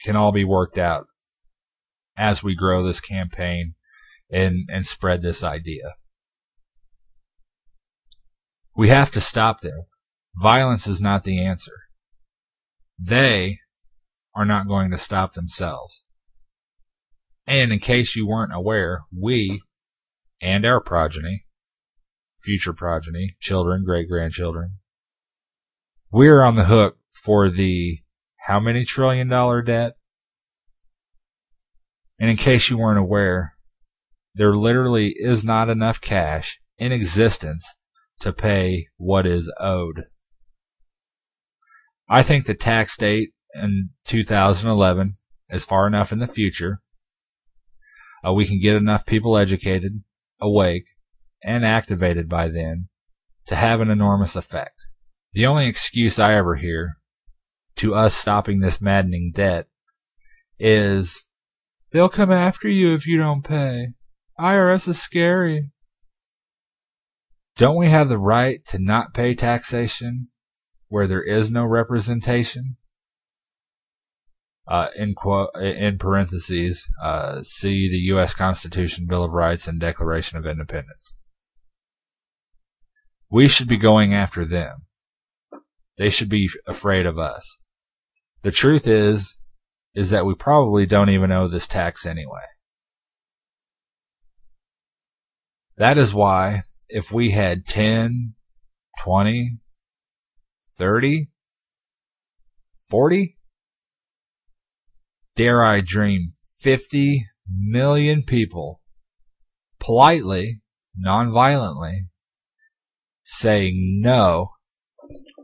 can all be worked out as we grow this campaign and spread this idea. We have to stop them. Violence is not the answer. They are not going to stop themselves. And in case you weren't aware, we and our progeny, future progeny, children, great-grandchildren, we're on the hook for the how many $1 trillion debt? And in case you weren't aware, there literally is not enough cash in existence to pay what is owed. I think the tax date in 2011 is far enough in the future. We can get enough people educated, awake, and activated by then to have an enormous effect. The only excuse I ever hear to us stopping this maddening debt is, they'll come after you if you don't pay. IRS is scary. Don't we have the right to not pay taxation where there is no representation? In parentheses, see the U.S. Constitution, Bill of Rights, and Declaration of Independence. We should be going after them. They should be afraid of us. The truth is that we probably don't even owe this tax anyway. That is why if we had 10, 20, 30, 40, dare I dream, 50 million people politely, non-violently, saying no,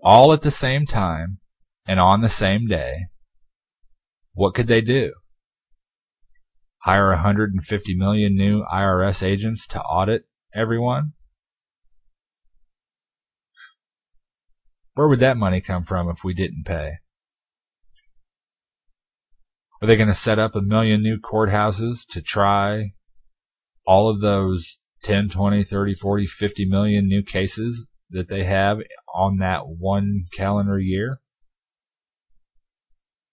all at the same time and on the same day, what could they do? Hire 150 million new IRS agents to audit everyone? Where would that money come from if we didn't pay? Are they going to set up 1 million new courthouses to try all of those 10, 20, 30, 40, 50 million new cases that they have on that one calendar year?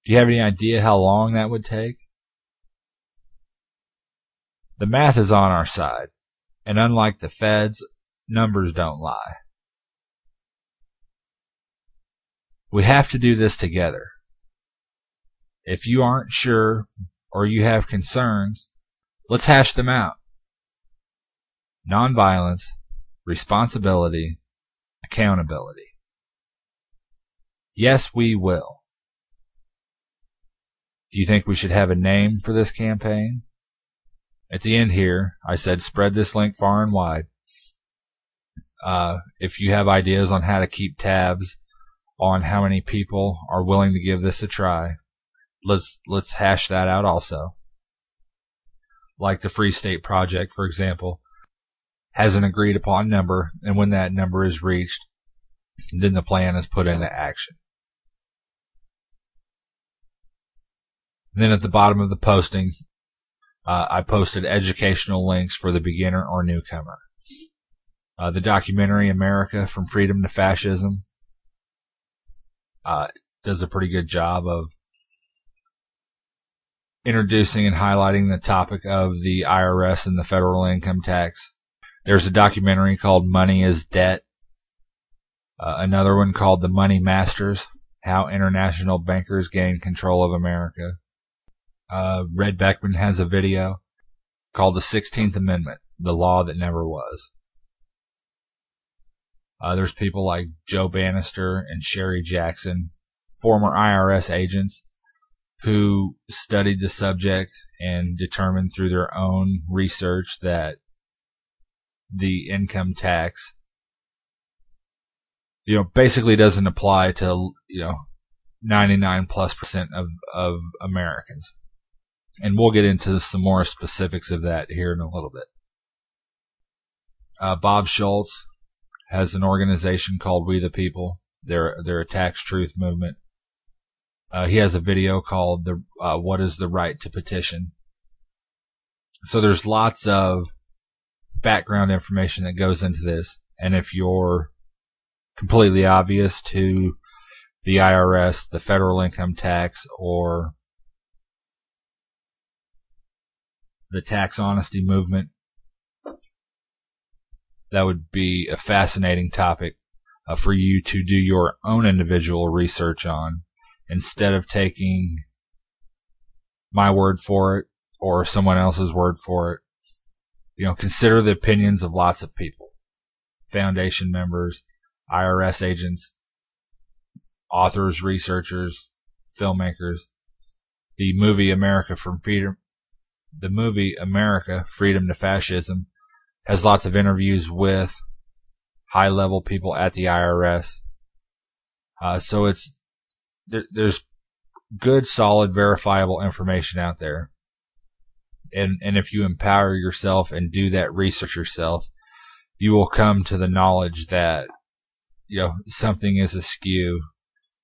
Do you have any idea how long that would take? The math is on our side, and unlike the feds, numbers don't lie. We have to do this together. If you aren't sure or you have concerns, let's hash them out. Nonviolence, responsibility, accountability. Yes, we will. Do you think we should have a name for this campaign? At the end here, I said spread this link far and wide. If you have ideas on how to keep tabs on how many people are willing to give this a try, let's hash that out also. Like the Free State Project, for example, has an agreed upon number, and when that number is reached, then the plan is put into action. Then at the bottom of the posting, I posted educational links for the beginner or newcomer. The documentary America from Freedom to Fascism does a pretty good job of introducing and highlighting the topic of the IRS and the federal income tax. There's a documentary called Money is Debt. Another one called The Money Masters, How International Bankers Gain Control of America. Red Beckman has a video called The 16th Amendment, The Law That Never Was. There's people like Joe Bannister and Sherry Jackson, former IRS agents, who studied the subject and determined through their own research that the income tax, basically doesn't apply to, 99+% of Americans. And we'll get into some more specifics of that here in a little bit. Bob Schultz has an organization called We the People. They're a tax truth movement. He has a video called What is the Right to Petition? So there's lots of background information that goes into this. And if you're completely obvious to the IRS, the federal income tax, or the tax honesty movement. That would be a fascinating topic for you to do your own individual research on, instead of taking my word for it or someone else's word for it. Consider the opinions of lots of people: foundation members, IRS agents, authors, researchers, filmmakers. The movie America, Freedom to Fascism, has lots of interviews with high-level people at the IRS. So there's good, solid, verifiable information out there. And if you empower yourself and do that research yourself, you will come to the knowledge that, something is askew.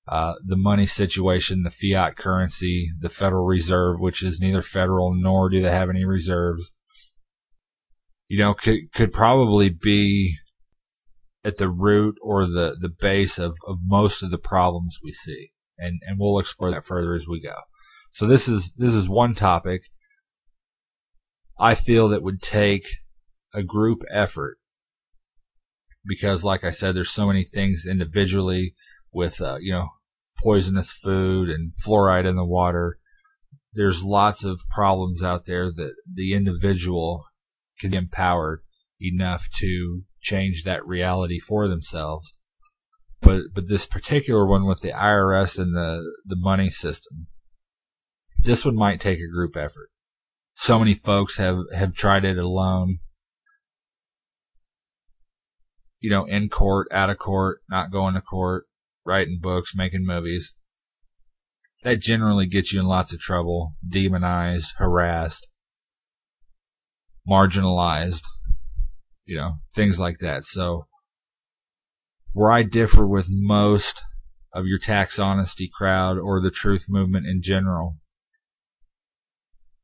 The money situation, the fiat currency, the Federal Reserve, which is neither federal nor do they have any reserves, could probably be at the root or the base of most of the problems we see. And we'll explore that further as we go. So this is one topic I feel that would take a group effort, because like I said, there's so many things individually with, poisonous food and fluoride in the water. There's lots of problems out there that the individual can be empowered enough to change that reality for themselves. But this particular one with the IRS and the money system, this one might take a group effort. So many folks have tried it alone. In court, out of court, not going to court, writing books, making movies. That generally gets you in lots of trouble, demonized, harassed, marginalized, things like that. So where I differ with most of your tax honesty crowd or the truth movement in general,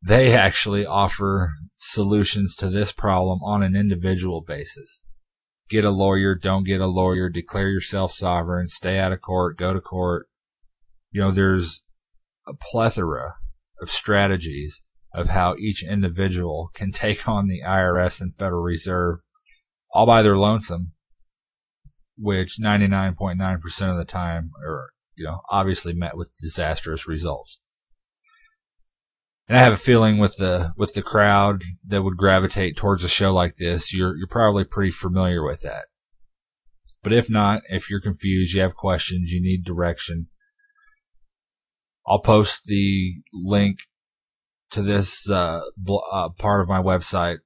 they actually offer solutions to this problem on an individual basis. Get a lawyer, don't get a lawyer, declare yourself sovereign, stay out of court, go to court. There's a plethora of strategies of how each individual can take on the IRS and Federal Reserve all by their lonesome, which 99.9% of the time are, obviously met with disastrous results. And I have a feeling with the crowd that would gravitate towards a show like this, you're probably pretty familiar with that. But if not, if you're confused, you have questions, you need direction, I'll post the link to this part of my website,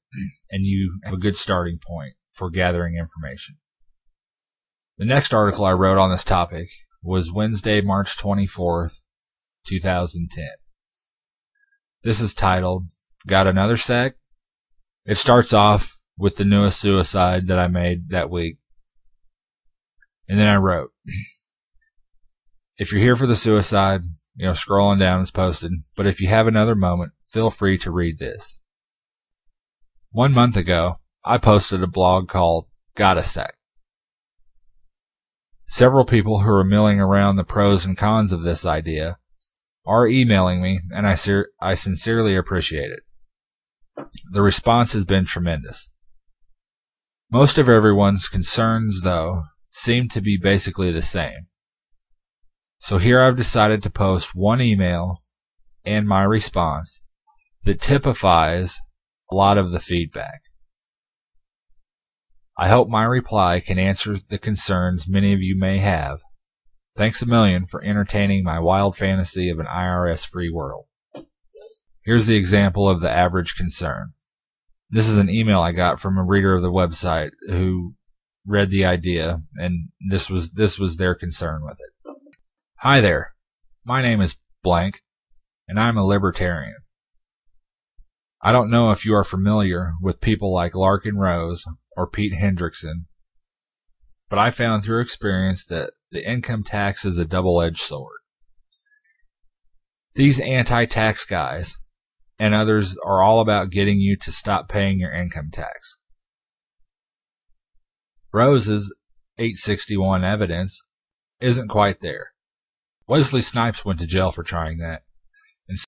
and you have a good starting point for gathering information. The next article I wrote on this topic was Wednesday, March 24th, 2010. This is titled, Got Another Sec? It starts off with the newest suicide that I made that week. And then I wrote, if you're here for the suicide, scrolling down is posted, but if you have another moment, feel free to read this. 1 month ago, I posted a blog called Got a Sec. Several people who are milling around the pros and cons of this idea are emailing me, and I sincerely appreciate it. The response has been tremendous. Most of everyone's concerns, though, seem to be basically the same. So here I've decided to post one email and my response that typifies a lot of the feedback. I hope my reply can answer the concerns many of you may have. Thanks a million for entertaining my wild fantasy of an IRS-free world. Here's the example of the average concern. This is an email I got from a reader of the website who read the idea, and this was their concern with it. Hi there. My name is blank, and I'm a libertarian. I don't know if you are familiar with people like Larkin Rose or Pete Hendrickson, but I found through experience that the income tax is a double-edged sword. These anti-tax guys and others are all about getting you to stop paying your income tax. Rose's 861 evidence isn't quite there. Wesley Snipes went to jail for trying that.